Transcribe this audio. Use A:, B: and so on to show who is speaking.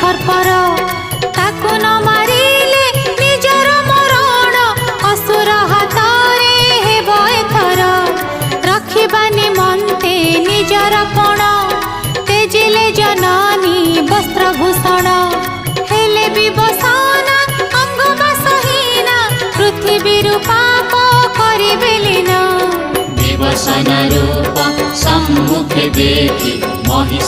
A: खरपर ताकू न मारिले निजर मरण असुर हाथरे हेब एथर रखिबानी मनते निजर पण तेजिले जननी वस्त्र भूषण हेले विवसना अंग बसहीना पृथ्वी पाप करिबेलिन
B: विवसन रूप सम्मुखे देखि महिष